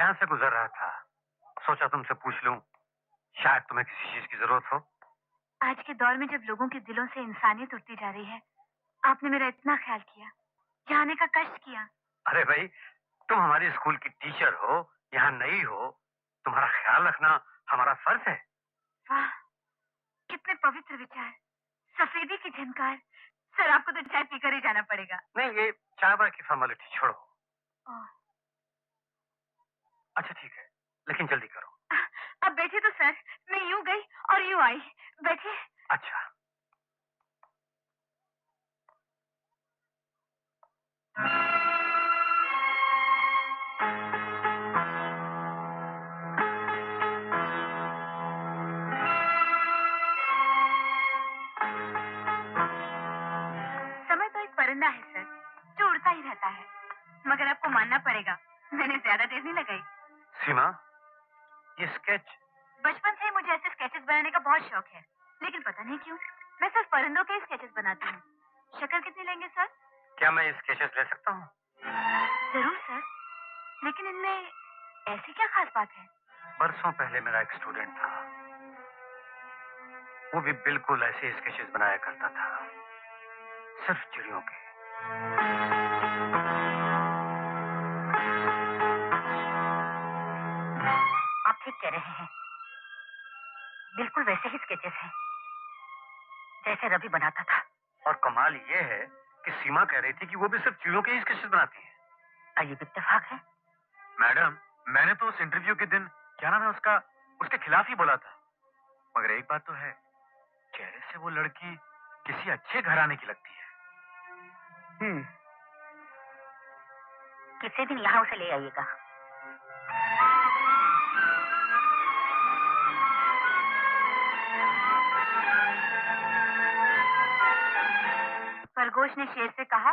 यहाँ से गुजर रहा था, सोचा तुमसे पूछ लूं, शायद तुम्हें किसी चीज की जरूरत हो। आज के दौर में जब लोगों के दिलों से इंसानियत उठती जा रही है, आपने मेरा इतना ख्याल किया, यहाँ आने का कष्ट किया। अरे भाई, तुम हमारी स्कूल की टीचर हो, यहाँ नई हो, तुम्हारा ख्याल रखना हमारा फर्ज है। वाह, कितने पवित्र विचार, सफेदी की झनकार। सर, आपको तो चाय पीकर ही जाना पड़ेगा। नहीं, ये चाय बाय की फॉर्मेलिटी छोड़ो। ओह। अच्छा ठीक है, लेकिन जल्दी करो। अब बैठे तो सर, मैं यूं गई और यूं आई। बैठे। अच्छा। समय तो एक परिंदा है सर, जो उड़ता ही रहता है। मगर आपको मानना पड़ेगा, मैंने ज्यादा देर नहीं लगाई। सीमा, ये स्केच। बचपन से ही मुझे ऐसे स्केचेस बनाने का बहुत शौक है, लेकिन पता नहीं क्यों मैं सिर्फ परिंदों के ही स्केचेस बनाती हूँ। शक्ल कितनी लेंगे सर? क्या मैं ये स्केचेस ले सकता हूँ? जरूर सर, लेकिन इनमें ऐसी क्या खास बात है? बरसों पहले मेरा एक स्टूडेंट था, वो भी बिल्कुल ऐसे स्केचेस बनाया करता था, सिर्फ चिड़ियों के। आप ठीक कह रहे हैं, बिल्कुल वैसे ही स्केचेस हैं जैसे रवि बनाता था। और कमाल ये है कि सीमा कह रही थी कि वो भी सिर्फ चिड़ियों के ही स्केचेस बनाती है। अजीब इत्तेफाक है। मैडम, मैंने तो उस इंटरव्यू के दिन, क्या नाम है उसका, उसके खिलाफ ही बोला था। मगर एक बात तो है, चेहरे से वो लड़की किसी अच्छे घराने की लगती है। किसी दिन यहाँ उसे ले आइएगा। खरगोश ने शेर से कहा,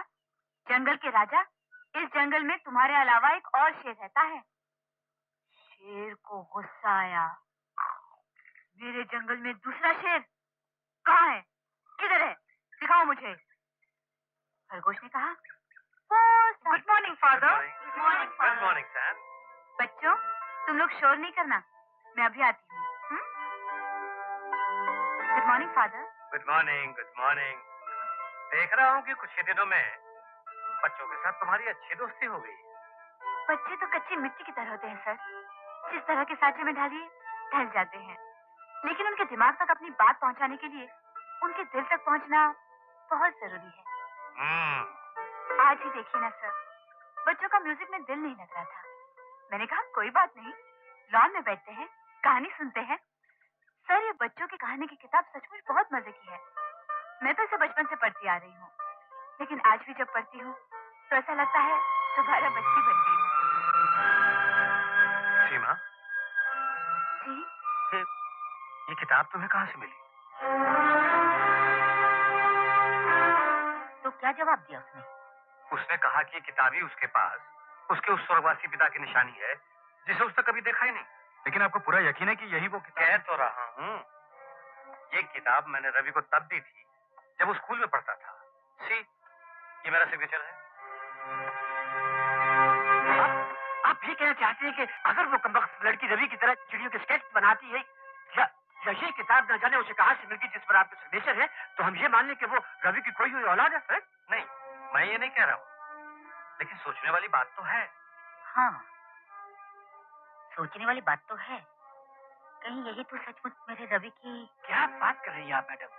जंगल के राजा, इस जंगल में तुम्हारे अलावा एक और शेर रहता है। शेर को गुस्सा आया, मेरे जंगल में दूसरा शेर कहाँ है? किधर है? दिखाओ मुझे। खरगोश ने कहा, good morning father. Good morning sir. बच्चों, तुम लोग शोर नहीं करना, मैं अभी आती हूँ। Good morning father. Good morning, good morning. देख रहा हूँ कि कुछ ही दिनों में बच्चों के साथ तुम्हारी अच्छी दोस्ती हो गई। बच्चे तो कच्ची मिट्टी की तरह होते हैं सर, जिस तरह के सांचे में डालिए ढल जाते हैं, लेकिन उनके दिमाग तक अपनी बात पहुंचाने के लिए उनके दिल तक पहुंचना बहुत जरूरी है। आज ही देखिए ना सर, बच्चों का म्यूजिक में दिल नहीं लग रहा था। मैंने कहा कोई बात नहीं, लॉन में बैठते हैं, कहानी सुनते हैं। सर, ये बच्चों की कहानी की किताब सचमुच बहुत मजे की है। मैं तो इसे बचपन से पढ़ती आ रही हूँ, लेकिन आज भी जब पढ़ती हूँ तो ऐसा लगता है दोबारा बच्ची बन गई हूँ। सीमा जी? ये किताब तुम्हें कहाँ से मिली? तो क्या जवाब दिया उसने? उसने कहा कि ये किताब ही उसके पास उसके उस स्वर्गवासी पिता की निशानी है, जिसे उसने कभी देखा ही नहीं। लेकिन आपको पूरा यकीन है कि यही वो किताब? कह तो रहा हूँ, ये किताब मैंने रवि को तब दी थी जब वो स्कूल में पढ़ता था। सी, ये मेरा सिग्नेचर है। आप ये कहना चाहते हैं कि अगर वो कमबख्त लड़की रवि की तरह चिड़ियों के स्केच बनाती है, या ये किताब न जाने उसे कहाँ से मिलती जिस पर आपका सिग्नेचर है, तो हम ये मान लें कि वो रवि की कोई हुई औलाद है? नहीं, मैं ये नहीं कह रहा हूँ, लेकिन सोचने वाली बात तो है। हाँ, सोचने वाली बात तो है। कहीं यही तो सचमुच मेरे रवि की... क्या बात कर रही है आप मैडम?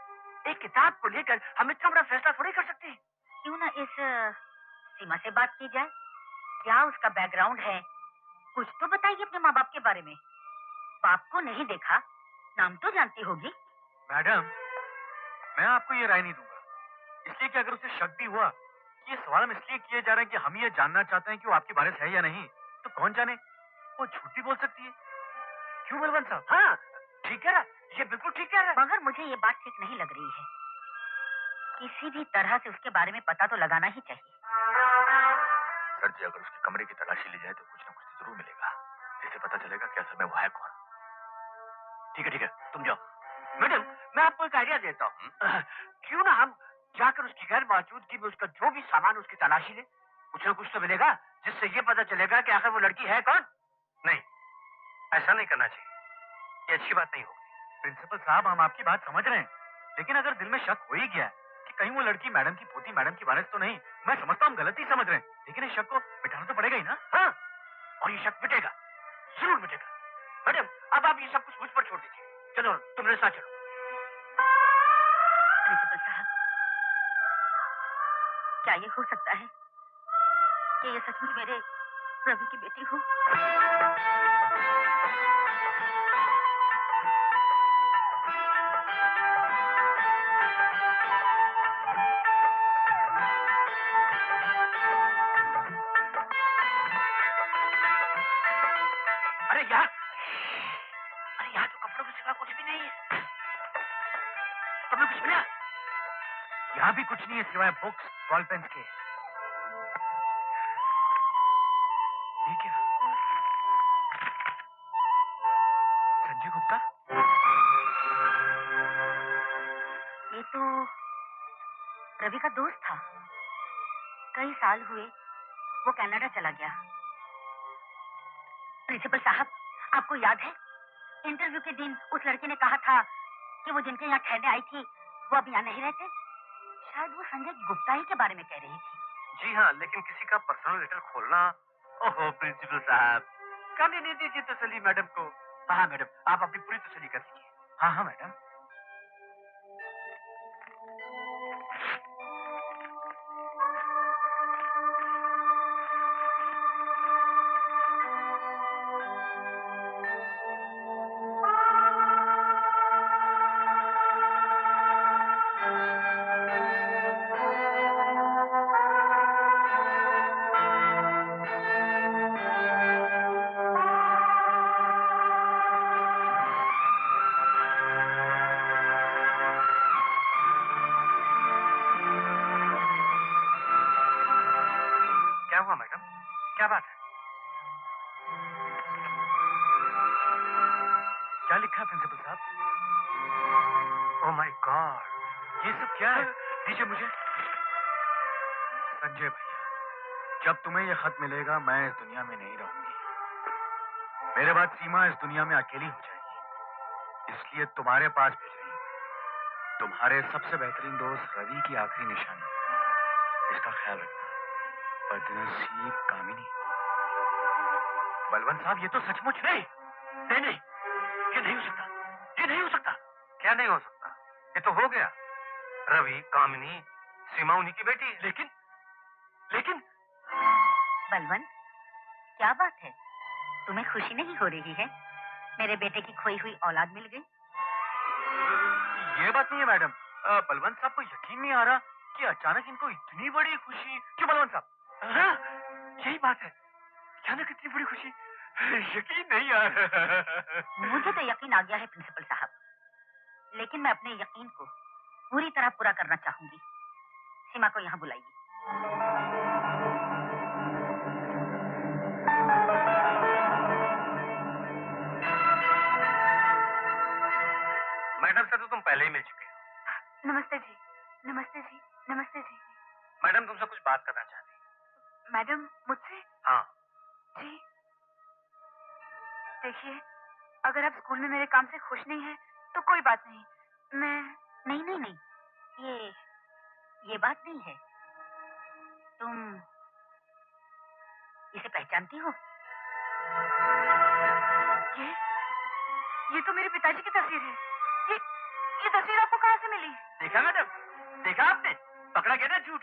एक किताब को लेकर हम इतना बड़ा फैसला थोड़ी कर सकते हैं। क्यों ना इस सीमा से बात की जाए? क्या उसका बैकग्राउंड है? कुछ तो बताइए अपने माँ बाप के बारे में। बाप को नहीं देखा, नाम तो जानती होगी। मैडम, मैं आपको ये राय नहीं दूंगा, इसलिए कि अगर उसे शक भी हुआ कि ये सवाल हम इसलिए किए जा रहे हैं कि हम ये जानना चाहते हैं कि वो आपकी वारिस है या नहीं, तो कौन जाने वो झूठ भी बोल सकती है। क्यों बलवंत साहब? हाँ, ठीक है, ये बिल्कुल ठीक है। मगर मुझे ये बात ठीक नहीं लग रही है। किसी भी तरह से उसके बारे में पता तो लगाना ही चाहिए। सर जी, अगर उसके कमरे की तलाशी ली जाए तो कुछ न कुछ तो जरूर मिलेगा, जिससे पता चलेगा कि असल में वो है कौन। ठीक है, तुम जाओ। मैडम, मैं आपको एक आइडिया देता हूँ। क्यों ना हम जाकर उसकी गैर मौजूदगी में उसका जो भी सामान उसकी तलाशी ले, कुछ ना कुछ तो मिलेगा जिससे ये पता चलेगा कि आखिर वो लड़की है कौन। नहीं, ऐसा नहीं करना चाहिए, ये अच्छी बात नहीं होगी। प्रिंसिपल साहब, हम आपकी बात समझ रहे हैं, लेकिन अगर दिल में शक हो ही गया कि कहीं वो लड़की मैडम की पोती, मैडम की वारिस तो नहीं, मैं समझता हूँ हम गलती समझ रहे हैं, लेकिन इस शक को मिटाना तो पड़ेगा ही ना। हाँ, और ये शक मिटेगा, जरूर मिटेगा। मैडम, अब आप ये सब कुछ मुझ पर छोड़ दीजिए। चलो, तुम मेरे साथ चलो। प्रिंसिपल साहब, क्या ये हो सकता है कि ये सचमुच मेरे रवि की बेटी हो? अरे यहाँ तो कपड़ों के सिवा कुछ भी नहीं है। तुमने कुछ मिला? यहाँ भी कुछ नहीं है सिवाय बुक्स, बॉल पेन के। ये क्या? संजय गुप्ता? ये तो रवि का दोस्त था। कई साल हुए वो कनाडा चला गया। प्रिंसिपल साहब, आपको याद है इंटरव्यू के दिन उस लड़के ने कहा था कि वो जिनके यहाँ ठहरने आई थी वो अब यहाँ नहीं रहते? शायद वो संजय गुप्ता ही के बारे में कह रही थी। जी हाँ, लेकिन किसी का पर्सनल लेटर खोलना। ओहो प्रिंसिपल साहब, करने नहीं दीजिए तसल्ली मैडम को। हाँ मैडम, आप अपनी पूरी तसल्ली कर लीजिए। हाँ हाँ मैडम। क्या हुआ मैडम, क्या बात है? क्या लिखा है प्रिंसिपल साहब? ओह माय गॉड, ये सब क्या है? दीजिए मुझे। संजय भैया, जब तुम्हें ये खत मिलेगा मैं इस दुनिया में नहीं रहूंगी। मेरे बाद सीमा इस दुनिया में अकेली हो जाएगी, इसलिए तुम्हारे पास भेज रही हूँ। तुम्हारे सबसे बेहतरीन दोस्त रवि की आखिरी निशानी, इसका ख्याल रखना। बदनसीब कामिनी। बलवंत साहब, ये तो सचमुच नहीं। नहीं नहीं, ये नहीं हो सकता, ये नहीं हो सकता। क्या नहीं हो सकता? ये तो हो गया। रवि, कामिनी, सीमा उन्हीं की बेटी है। लेकिन लेकिन बलवंत, क्या बात है? तुम्हें खुशी नहीं हो रही है? मेरे बेटे की खोई हुई औलाद मिल गई। ये बात नहीं है मैडम। बलवंत साहब को यकीन नहीं आ रहा कि अचानक इनको इतनी बड़ी खुशी। क्यों बलवंत साहब? हाँ, यही बात है, अचानक इतनी बड़ी खुशी, यकीन नहीं आ रहा। मुझे तो यकीन आ गया है प्रिंसिपल साहब, लेकिन मैं अपने यकीन को पूरी तरह पूरा करना चाहूंगी। सीमा को यहाँ बुलाइए। मैडम से तो तुम पहले ही मिल चुके हो। नमस्ते जी, नमस्ते जी, नमस्ते जी। मैडम तुमसे कुछ बात करना चाहती है। मैडम, मुझसे? हाँ जी। देखिए, अगर आप स्कूल में मेरे काम से खुश नहीं हैं, तो कोई बात नहीं। मैं नहीं नहीं नहीं, ये बात नहीं है। तुम इसे पहचानती हो? ये तो मेरे पिताजी की तस्वीर है। ये तस्वीर आपको कहाँ से मिली? देखा मैडम, देखा आपने? पकड़ा गया ना झूठ।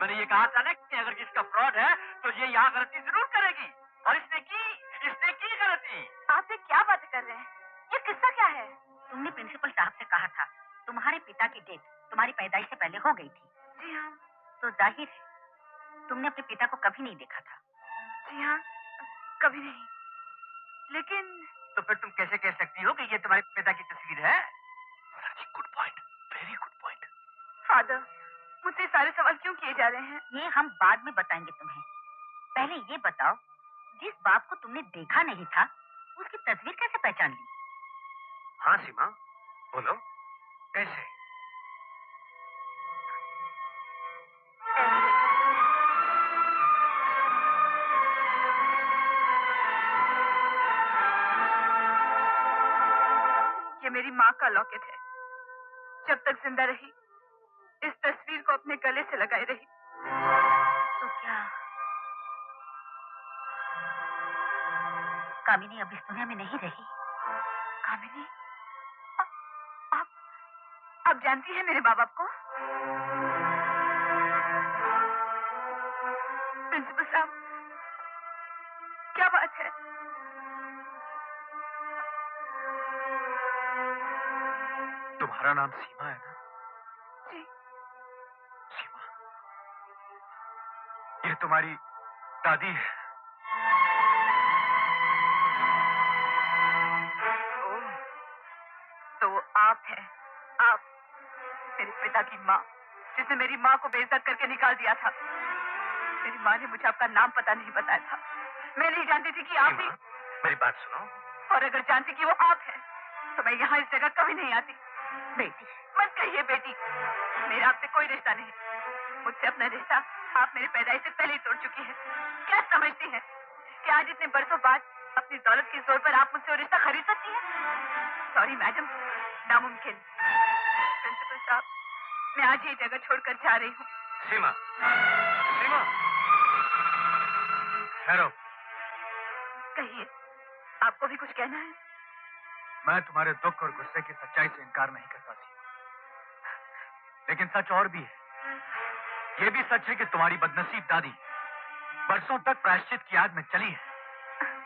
मैंने ये कहा था ना कि अगर किसका फ्रॉड है तो ये यहाँ गलती जरूर करेगी, और इसने की गलती। आप ये क्या बातें कर रहे हैं? ये किस्सा क्या है? तुमने प्रिंसिपल साहब से कहा था तुम्हारे पिता की डेथ तुम्हारी पैदाइश से पहले हो गई थी। जी हाँ। तो जाहिर है तुमने अपने पिता को कभी नहीं देखा था। जी हाँ, कभी नहीं। लेकिन तो फिर तुम कैसे कह सकती हो कि ये तुम्हारे पिता की तस्वीर है? Good point, very good point. Father, मुझसे सारे सवाल क्यों किए जा रहे हैं? ये हम बाद में बताएंगे तुम्हें। पहले ये बताओ, जिस बाप को तुमने देखा नहीं था उसकी तस्वीर कैसे पहचान ली? हाँ सीमा, बोलो कैसे? मेरी माँ का लॉकेट है। जब तक जिंदा रही इस तस्वीर को अपने गले से लगाई रही। तो क्या कामिनी अब इस दुनिया में नहीं रही? कामिनी, आप जानती हैं मेरे माँ बाप को? प्रिंसिपल साहब, क्या बात है? तुम्हारा नाम सीमा है ना? जी। सीमा, ये तुम्हारी दादी है। ओह, तो वो आप हैं, आप मेरे पिता की माँ, जिसने मेरी माँ को बेइज्जत करके निकाल दिया था। मेरी माँ ने मुझे आपका नाम पता नहीं बताया था। मैं नहीं जानती थी कि आप भी। मेरी बात सुनो। और अगर जानती कि वो आप हैं, तो मैं यहाँ इस जगह कभी नहीं आती। बेटी, मत कहिए बेटी, मेरा आपसे कोई रिश्ता नहीं। मुझसे अपना रिश्ता आप मेरे पैदाइश से पहले ही तोड़ चुकी है। क्या समझती हैं कि आज इतने बरसों बाद अपनी दौलत के जोर पर आप मुझसे वो रिश्ता खरीद सकती हैं? सॉरी मैडम, नामुमकिन। प्रिंसिपल साहब, मैं आज ये जगह छोड़कर जा रही हूँ। सीमा, सीमा, ठहरो। कहिए, आपको भी कुछ कहना है? मैं तुम्हारे दुख और गुस्से की सच्चाई से इनकार नहीं करता सीमा, लेकिन सच और भी है। ये भी सच है कि तुम्हारी बदनसीब दादी बरसों तक प्रायश्चित की आग में चली है,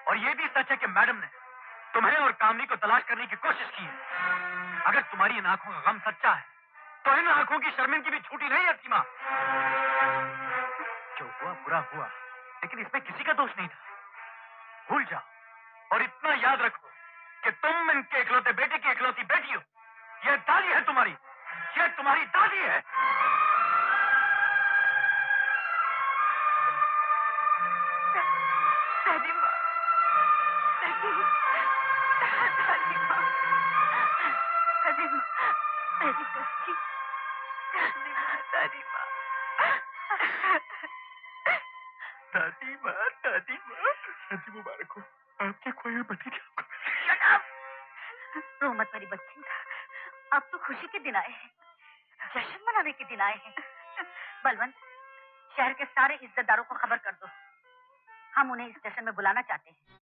और ये भी सच है कि मैडम ने तुम्हें और कामनी को तलाश करने की कोशिश की है। अगर तुम्हारी इन आंखों का गम सच्चा है, तो इन आंखों की शर्मिंदगी भी छूटी नहीं है सीमा। जो हुआ बुरा हुआ, लेकिन इसमें किसी का दोष नहीं था। भूल जाओ और इतना याद रखो कि तुम इनके इकलौते बेटे की इकलौती बेटी हो। यह दादी है तुम्हारी, यह तुम्हारी दादी है। दादी माँ, दादी माँ, दादी माँ, मेरी बच्ची, दादी माँ, दादी माँ, दादी माँ, दादी माँ, शादी मुबारक हो। आपके खोए हुए भतीजे को। रो मत मेरी बच्ची, अब तो खुशी के दिन आए हैं, जश्न मनाने के दिन आए हैं। बलवंत, शहर के सारे इज्जतदारों को खबर कर दो, हम उन्हें इस जश्न में बुलाना चाहते हैं।